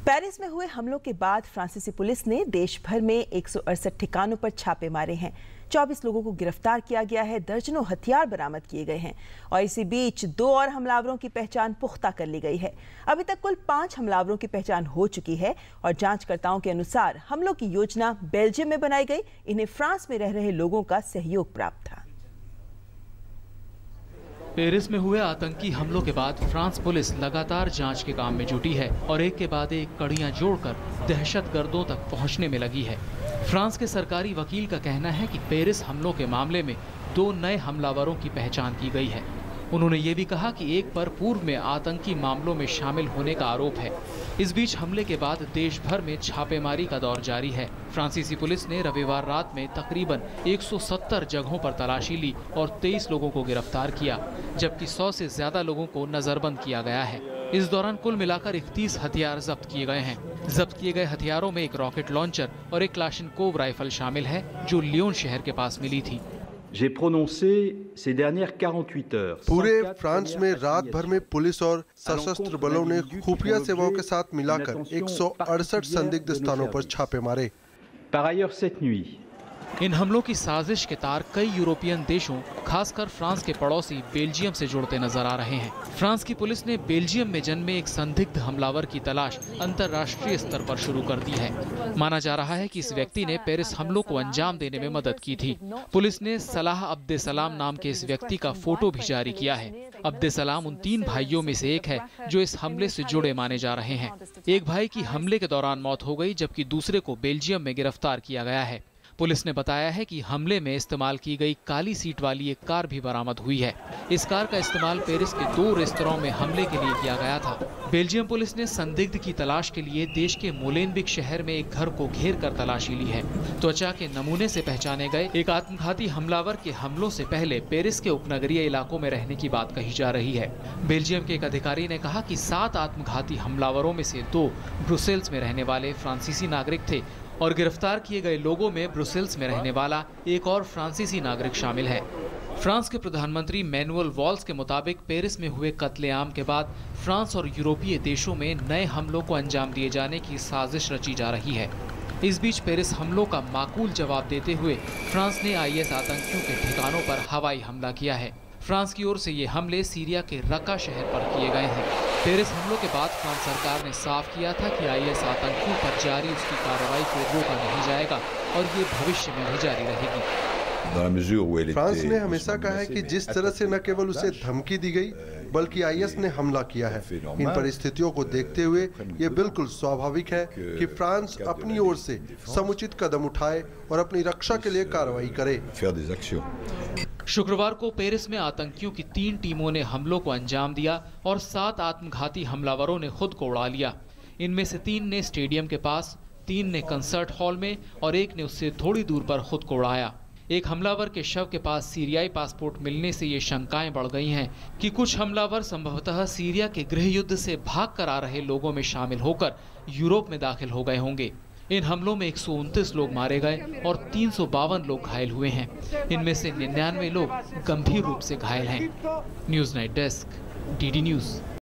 Paris में हुए हमलों के बाद फ्रांसीसी पुलिस ने देश भर में 168 ठिकानों पर छापे मारे हैं। 24 लोगों को गिरफ्तार किया गया है, दर्जनों हथियार बरामद किए गए हैं और इसी बीच 2 और हमलावरों की पहचान पुख्ता कर ली गई है। अभी तक कुल 5 हमलावरों की पहचान हो चुकी है और जांचकर्ताओं के अनुसार हमलों की योजना बेल्जियम में बनाई गई। इन्हें फ्रांस में रह रहे लोगों का सहयोग प्राप्त था। पेरिस में हुए आतंकी हमलों के बाद फ्रांस पुलिस लगातार जांच के काम में जुटी है और एक के बाद एक कड़ियां जोड़कर दहशतगर्दों तक पहुंचने में लगी है। फ्रांस के सरकारी वकील का कहना है कि पेरिस हमलों के मामले में 2 नए हमलावरों की पहचान की गई है। उन्होंने ये भी कहा कि एक पर पूर्व में आतंकी मामलों में शामिल होने का आरोप है। इस बीच हमले के बाद देश भर में छापेमारी का दौर जारी है। फ्रांसीसी पुलिस ने रविवार रात में तकरीबन 170 जगहों पर तलाशी ली और 23 लोगों को गिरफ्तार किया, जबकि 100 से ज्यादा लोगों को नजरबंद किया गया है। इस दौरान कुल मिलाकर 31 हथियार जब्त किए गए हैं। जब्त किए गए हथियारों में एक रॉकेट लॉन्चर और एक क्लाशनकोव राइफल शामिल है, जो लियोन शहर के पास मिली थी। पूरे फ्रांस में रात भर में पुलिस और सशस्त्र बलों ने खुफिया सेवाओं के साथ मिलाकर 168 संदिग्ध स्थानों पर छापे मारे। इन हमलों की साजिश के तार कई यूरोपियन देशों, खासकर फ्रांस के पड़ोसी बेल्जियम से जुड़ते नजर आ रहे हैं। फ्रांस की पुलिस ने बेल्जियम में जन्मे एक संदिग्ध हमलावर की तलाश अंतर्राष्ट्रीय स्तर पर शुरू कर दी है। माना जा रहा है कि इस व्यक्ति ने पेरिस हमलों को अंजाम देने में मदद की थी। पुलिस ने सलाह अब्देसलाम नाम के इस व्यक्ति का फोटो भी जारी किया है। अब्देसलाम उन 3 भाइयों में से एक है जो इस हमले से जुड़े माने जा रहे हैं। एक भाई की हमले के दौरान मौत हो गई, जबकि दूसरे को बेल्जियम में गिरफ्तार किया गया है। पुलिस ने बताया है कि हमले में इस्तेमाल की गई काली सीट वाली एक कार भी बरामद हुई है। इस कार का इस्तेमाल पेरिस के 2 रेस्तरां में हमले के लिए किया गया था। बेल्जियम पुलिस ने संदिग्ध की तलाश के लिए देश के मोलेनबिक शहर में एक घर को घेर कर तलाशी ली है। त्वचा के नमूने से पहचाने गए एक आत्मघाती हमलावर के हमलों से पहले पेरिस के उपनगरीय इलाकों में रहने की बात कही जा रही है। बेल्जियम के एक अधिकारी ने कहा कि 7 आत्मघाती हमलावरों में से 2 ब्रुसेल्स में रहने वाले फ्रांसीसी नागरिक थे और गिरफ्तार किए गए लोगों में ब्रुसेल्स में रहने वाला एक और फ्रांसीसी नागरिक शामिल है। फ्रांस के प्रधानमंत्री मैनुअल वॉल्स के मुताबिक पेरिस में हुए कत्लेआम के बाद फ्रांस और यूरोपीय देशों में नए हमलों को अंजाम दिए जाने की साजिश रची जा रही है। इस बीच पेरिस हमलों का माकूल जवाब देते हुए फ्रांस ने आईएस आतंकियों के ठिकानों पर हवाई हमला किया है। फ्रांस की ओर से ये हमले सीरिया के रक्का शहर पर किए गए हैं। पेरिस हमलों के बाद फ्रांस सरकार ने साफ किया था कि आईएस आतंकियों पर जारी उसकी कार्रवाई को रोका नहीं जाएगा और ये भविष्य में भी जारी रहेगी। फ्रांस ने हमेशा कहा है कि जिस तरह से न केवल उसे धमकी दी गई, बल्कि आईएस ने हमला किया है। इन परिस्थितियों को देखते हुए ये बिल्कुल स्वाभाविक है कि फ्रांस अपनी ओर से समुचित कदम उठाए और अपनी रक्षा के लिए कार्रवाई करे। शुक्रवार को पेरिस में आतंकियों की 3 टीमों ने हमलों को अंजाम दिया और 7 आत्मघाती हमलावरों ने खुद को उड़ा लिया। इनमें से 3 ने स्टेडियम के पास, 3 ने कंसर्ट हॉल में और 1 ने उससे थोड़ी दूर पर खुद को उड़ाया। एक हमलावर के शव के पास सीरियाई पासपोर्ट मिलने से ये शंकाएं बढ़ गई हैं कि कुछ हमलावर संभवतः सीरिया के गृह युद्ध से भाग कर आ रहे लोगों में शामिल होकर यूरोप में दाखिल हो गए होंगे। इन हमलों में 129 लोग मारे गए और 352 लोग घायल हुए हैं। इनमें से 99 लोग गंभीर रूप से घायल हैं। News night desk, DD news.